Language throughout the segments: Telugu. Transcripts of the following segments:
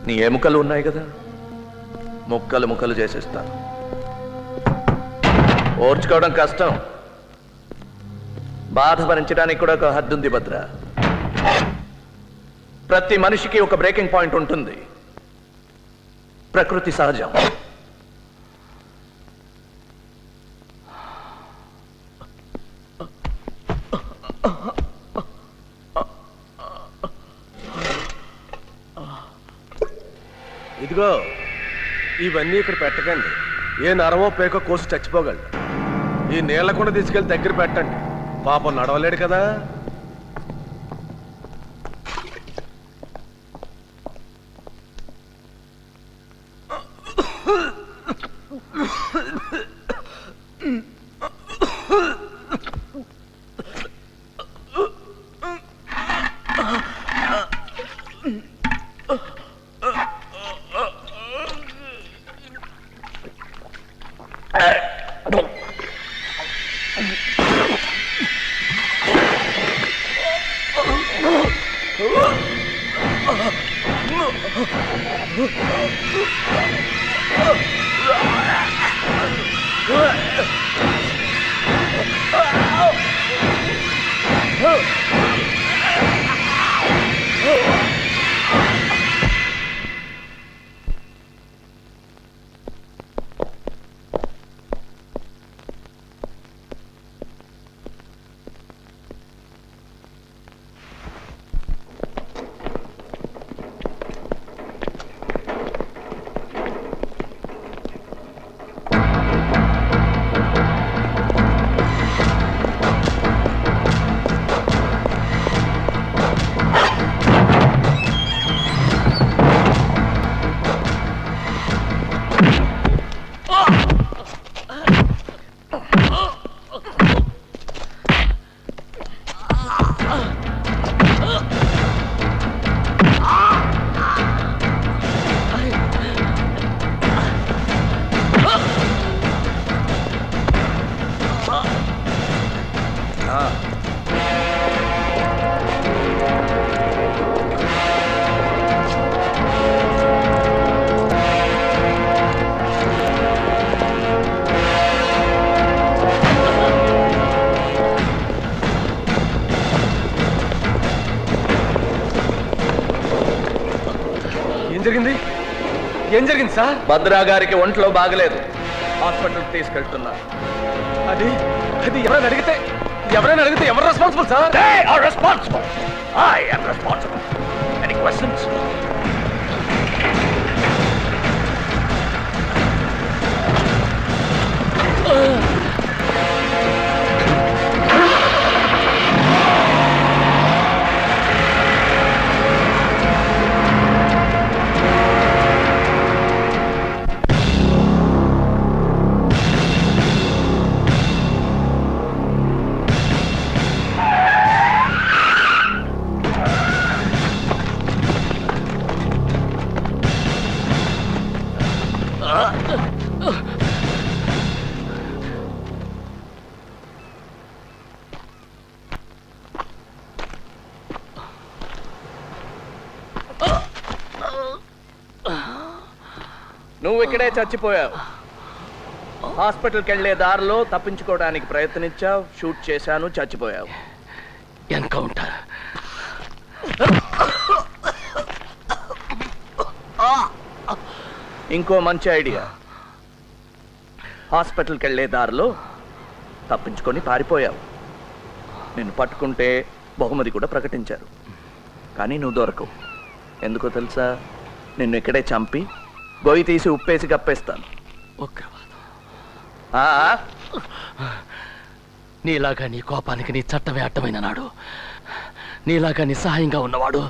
నీ ఎముకలు ఉన్నాయి కదా, ముక్కలు ముక్కలు చేసేస్తాను. ఓర్చుకోవడం కష్టం, బాధ భరించడానికి కూడా ఒక హద్దు ఉంది భద్ర. ప్రతి మనిషికి ఒక బ్రేకింగ్ పాయింట్ ఉంటుంది, ప్రకృతి సహజం. ఇదిగో ఇవన్నీ ఇక్కడ పెట్టకండి, ఏ నరమో పేకో కోసి చచ్చిపోగలడు. ఈ నీళ్ల కూడా తీసుకెళ్లి దగ్గర పెట్టండి, పాపం నడవలేడు కదా. ఏం జరిగింది సార్? భద్రా గారికి ఒంట్లో బాగలేదు, హాస్పిటల్కి తీసుకెళ్తున్నా. అది అది ఎవరైనా అడిగితే ఎవరు responsible sir? They are responsible. I am responsible. Any questions? నువ్వు ఇక్కడే చచ్చిపోయావు. హాస్పిటల్కి వెళ్లే దారిలో తప్పించుకోవడానికి ప్రయత్నించావు, షూట్ చేశాను, చచ్చిపోయావు. ఎన్కౌంటర్. ఇంకో మంచి ఐడియా, హాస్పిటల్కి వెళ్లే దారిలో తప్పించుకొని పారిపోయావు. నిన్ను పట్టుకుంటే బహుమతి కూడా ప్రకటించారు, కానీ నువ్వు దొరకవు. ఎందుకో తెలుసా? నిన్ను ఇక్కడే చంపి గొయ్యి తీసి ఉప్పేసి కప్పేస్తాను. నీలాగా నీ కోపానికి నీ చట్టమే అడ్డమైన నాడు, నీలాగా నిస్సహాయంగా ఉన్నవాడు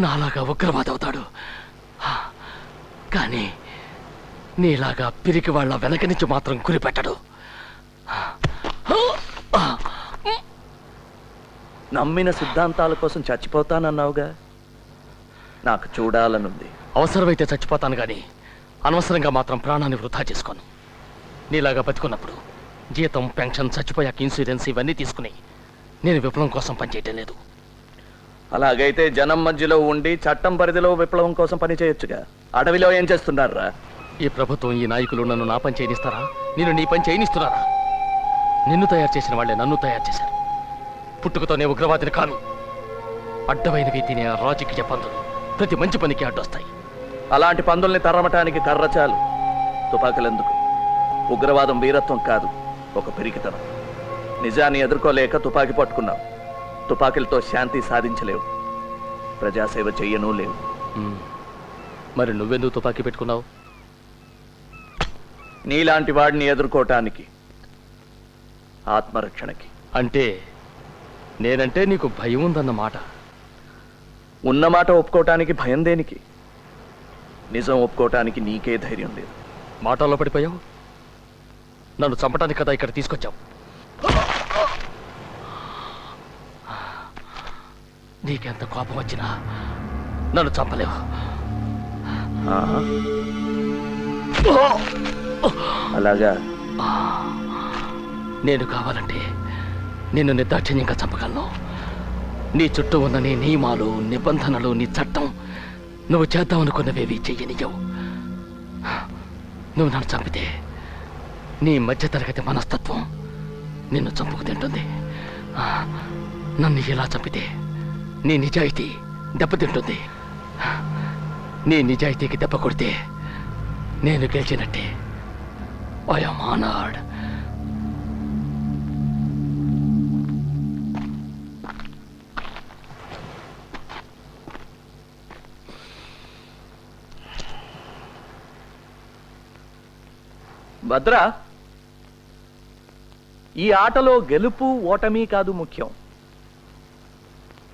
నాలాగా ఉగ్రవాది అవుతాడు. కానీ నీలాగా పిరికి వాళ్ళ వెనక నుంచి మాత్రం గురిపెట్టడు. నమ్మిన సిద్ధాంతాల కోసం చచ్చిపోతానన్నావుగా, నాకు చూడాలనుంది. అవసరమైతే చచ్చిపోతాను కానీ అనవసరంగా మాత్రం ప్రాణాన్ని వృధా చేసుకోను. నీలాగా బతుకున్నప్పుడు జీతం, పెన్షన్, చచ్చిపోయాక ఇన్సూరెన్స్ ఇవన్నీ తీసుకుని నేను విప్లవం కోసం పనిచేయటం లేదు. అలాగైతే జనం మధ్యలో ఉండి చట్టం పరిధిలో విప్లవం కోసం పని చేయొచ్చుగా. అడవిలో ఏం చేస్తున్నారా? ఈ ప్రభుత్వం, ఈ నాయకులు నన్ను నా పని చేయనిస్తారా? నేను నీ పని చేయనిస్తున్నారా? నిన్ను తయారు చేసిన వాళ్ళే నన్ను తయారు చేశారు. పుట్టుకతోనే ఉగ్రవాదిని కాను. అడ్డమైనవి తినే ఆ రాజకీయ పందులు ప్రతి మంచి పనికి అడ్డొస్తాయి. అలాంటి పందుల్ని తరమటానికి కర్ర చాలు, తుపాకులెందుకు? ఉగ్రవాదం వీరత్వం కాదు, ఒక పిరికితనం. నిజాన్ని ఎదుర్కోలేక తుపాకీ పట్టుకున్నావు. తుపాకీలతో శాంతి సాధించలేవు, ప్రజాసేవ చెయ్యనూ లేవు. మరి నువ్వెందుకు తుపాకీ పెట్టుకున్నావు? నీలాంటి వాడిని ఎదుర్కోవటానికి, ఆత్మరక్షణకి. అంటే నేనంటే నీకు భయం ఉందన్నమాట. ఉన్నమాట ఒప్పుకోవటానికి భయం దేనికి? నిజం ఒప్పుకోవటానికి నీకే ధైర్యం లేదు. మాటల్లో పడిపోయావు. నన్ను చంపటానికి కదా ఇక్కడ తీసుకొచ్చావు. నీకెంత కోపం వచ్చినా నన్ను చంపలేవు. ఆహా. అలాగా? నేను కావాలంటే నిన్ను నిర్దాక్షిణ్యంగా చంపగలను. నీ చుట్టూ ఉన్న నీ నియమాలు, నిబంధనలు, నీ చట్టం నువ్వు చేద్దామనుకున్నవేవి చెయ్యనియవు. నువ్వు నన్ను చంపితే నీ మధ్యతరగతి మనస్తత్వం నిన్ను చంపుకు తింటుంది. నన్ను ఇలా చంపితే నీ నిజాయితీ దెబ్బతింటుంది. నీ నిజాయితీకి దెబ్బ కొడితే నేను గెలిచినట్టే. I am honoured. భద్ర, ఈ ఆటలో గెలుపు ఓటమి కాదు ముఖ్యం,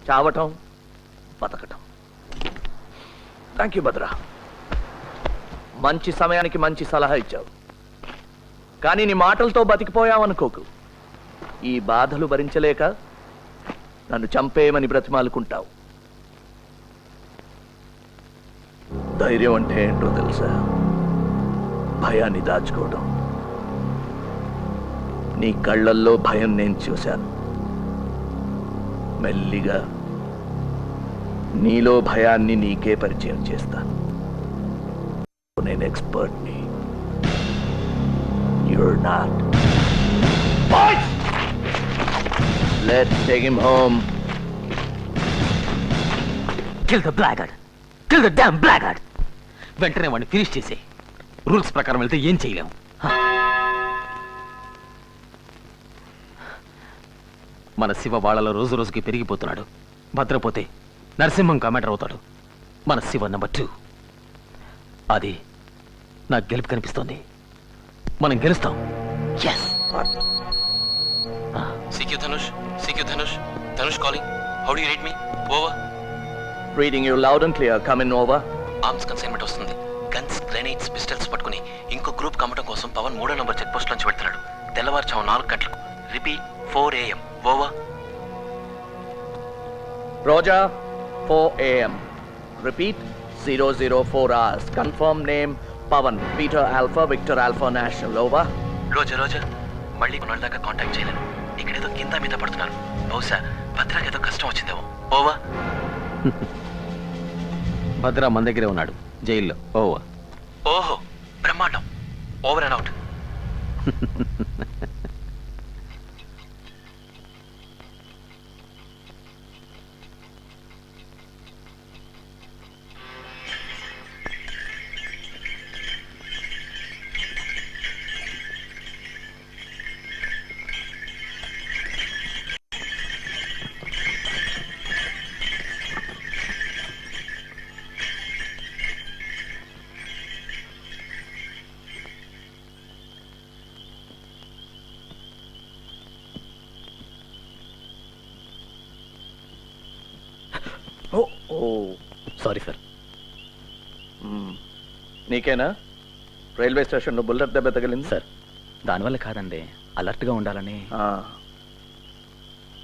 చావటం, బతకటం. థ్యాంక్ యూ భద్ర. మంచి సమయానికి మంచి సలహా ఇచ్చావు. కానీ నీ మాటలతో బతికిపోయావనుకోకు. ఈ బాధలు భరించలేక నన్ను చంపేయమని బ్రతిమాలుకుంటావు. ధైర్యం అంటే ఏంటో తెలుసా? భయాన్ని దాచుకోవడం. నీ కళ్ళల్లో భయం నేను చూశాను. మెల్లిగా నీలో భయాన్ని నీకే పరిచయం చేస్తాను. నేను ఎక్స్పర్ట్ని. You're not. Boys! Let's take him home. Kill the blackguard. Kill the damn blackguard. వెంటనే వాడిని ఫినిష్ చేసే. రూల్స్ ప్రకారం వెళ్తే ఏం చేయలేము. మన శివ వాళ్ళలో రోజు రోజుకి పెరిగిపోతున్నాడు. భద్రపోతే నరసింహం కమాండర్ అవుతాడు. మన శివ నెంబర్ 2. అది నాకు గెలుపు కనిపిస్తోంది. మనం గెలుస్తాం. CQ Dhanush, CQ Dhanush, Dhanush calling. How do you read me? Over. Reading you loud and clear. Come in, over. Arms consignment వస్తుంది. గన్స్, గ్రెనేడ్స్, పిస్టల్స్ పట్టుకుని ఇంకో గ్రూప్ కమ్మటం కోసం పవన్ 3వ నంబర్ చెక్ పోస్ట్ నుంచి వెళ్తున్నాడు. తెల్లవారుజాము 4 గంటలకు. Repeat 4 AM. Over. Roger, 4 AM. Repeat, 004 hours. Confirm name, Pavan. Peter Alpha, Victor Alpha National. Over. Roger మళ్ళీ కొన్నాళ్ళ దాకా కాంటాక్ట్ చేయలేను. ఇక్కడేదో కింద మీద పడుతున్నాను. బహుశా భద్రాకి ఏదో కష్టం వచ్చిందేమో. ఓవర్. భద్ర మన దగ్గరే ఉన్నాడు, జైల్లో. ఓవర్. ఓహో, బ్రహ్మాండం. Over and out. Sorry sir. నీకేనా రైల్వే స్టేషన్లో బుల్లెట్ దెబ్బ తగిలింది? సార్, దానివల్ల కాదండి, అలర్ట్గా ఉండాలని.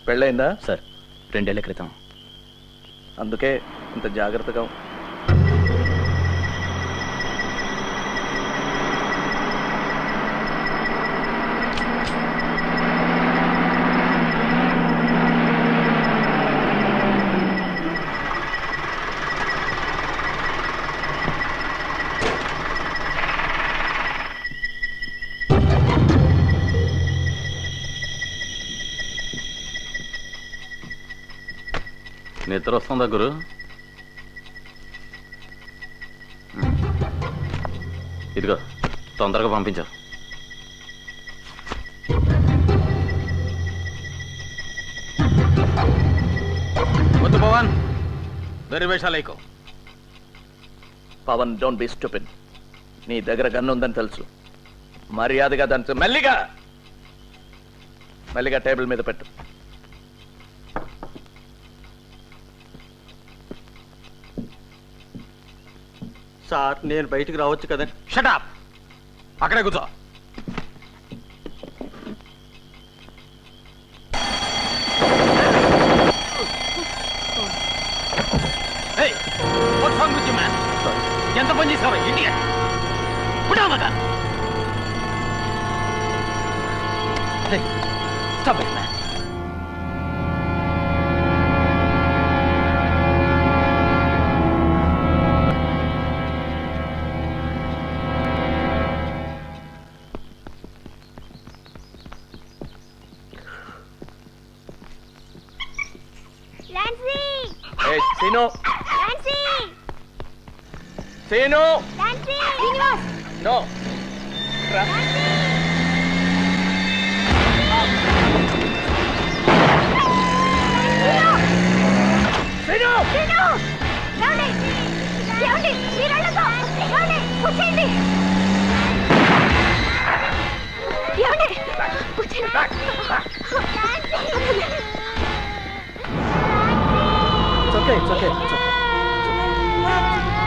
పెళ్ళైందా? సార్, 2 ఏళ్ల క్రితం. అందుకే ఇంత జాగ్రత్తగా. నిద్ర వస్తుందా గురు? ఇదిగో తొందరగా పంపించారు. వద్దు పవన్, వేరే వేషాలు పవన్, డోంట్ బి స్టూపిడ్. నీ దగ్గర గన్ను ఉందని తెలుసు. మర్యాదగా దాంతో మెల్లిగా టేబుల్ మీద పెట్టు. సార్ నేను బయటికి రావచ్చు కదా? షటప్, అక్కడే కూర్చో. Hey, what's wrong with you, man? ఎంత పని చేసావు idiot? పుడామగా. Hey, stop it, man. Hey, Sinu! Sinu! No! It's okay.